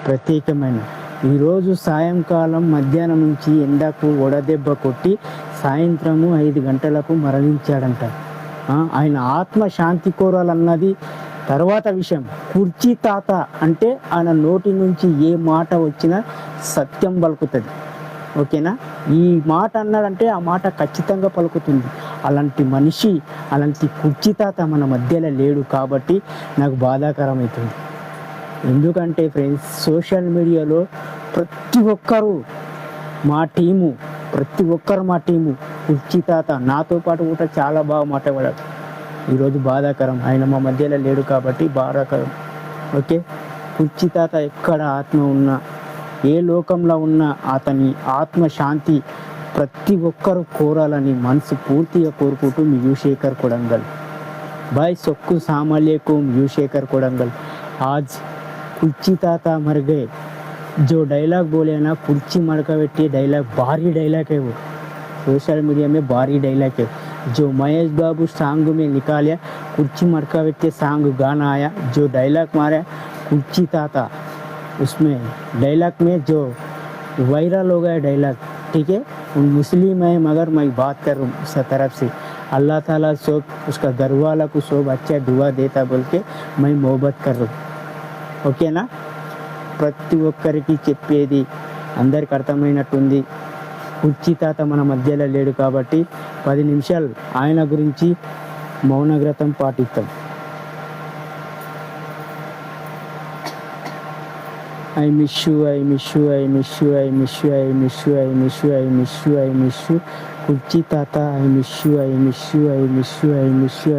ప్రత్యేకమైన. ఈరోజు సాయంకాలం మధ్యాహ్నం నుంచి ఎండకు వడదెబ్బ కొట్టి సాయంత్రము 5 గంటలకు మరణించాడంట. ఆయన ఆత్మ శాంతి కోరాలన్నది తర్వాత విషయం. కుర్చీ తాత అంటే ఆయన నోటి నుంచి ఏ మాట వచ్చినా సత్యం పలుకుతుంది. ఓకేనా? ఈ మాట అన్నాడంటే ఆ మాట ఖచ్చితంగా పలుకుతుంది. అలాంటి మనిషి, అలాంటి కుర్చీ తాత మన మధ్యలో లేడు కాబట్టి నాకు బాధాకరమవుతుంది. ఎందుకంటే ఫ్రెండ్స్, సోషల్ మీడియాలో ప్రతి ఒక్కరు మా టీము కుర్చీ తాత నాతో పాటు కూడా చాలా బాగా మాట్లాడాడు. ఈరోజు బాధాకరం, ఆయన మా మధ్యలో లేడు కాబట్టి బాధాకరం. ఓకే, కుర్చీ తాత ఎక్కడ ఆత్మ ఉన్నా, ఏ లోకంలో ఉన్నా అతని ఆత్మ శాంతి ప్రతి ఒక్కరు కోరాలని మనసు పూర్తిగా కోరుకుంటూ మీ యుశేఖర్ కొడంగల్. బాయ్ సొక్కు సామాలేకుం యుశేఖర్ కొడంగల్. आज कुर्ची ताता मर गए, जो डायलॉग बोले ना, कुर्ची मड़काबेट्टी डायलॉग भारी डायलॉग है वो, सोशल मीडिया में भारी डायलॉग है. जो महेश बाबू सॉन्ग में निकाला, कुर्ची मड़काबेट्टी सॉन्ग गाना आया, जो डायलॉग मारा कुर्ची ताता, उसमें डायलॉग में जो वायरल हो गया डायलॉग. ठीक है, मुस्लिम है मगर मैं बात कर रहा हूँ उसका तरफ से. अल्लाह ताला सब उसका घर वाला को सब अच्छा दुआ देता बोल के मैं मोहब्बत कर रहा हूँ. ఓకేనా? ప్రతి ఒక్కరికి చెప్పేది అందరికి అర్థమైనట్టుంది. కుర్చీ తాత మన మధ్యలో లేడు కాబట్టి 10 నిమిషాలు ఆయన గురించి మౌనవ్రతం పాటిస్తాం. I miss you, I miss you, I miss you, I miss you, I miss you, I miss you, I miss you, I miss you. కుర్చీ తాత, I miss you, I miss you, I miss you, I miss you.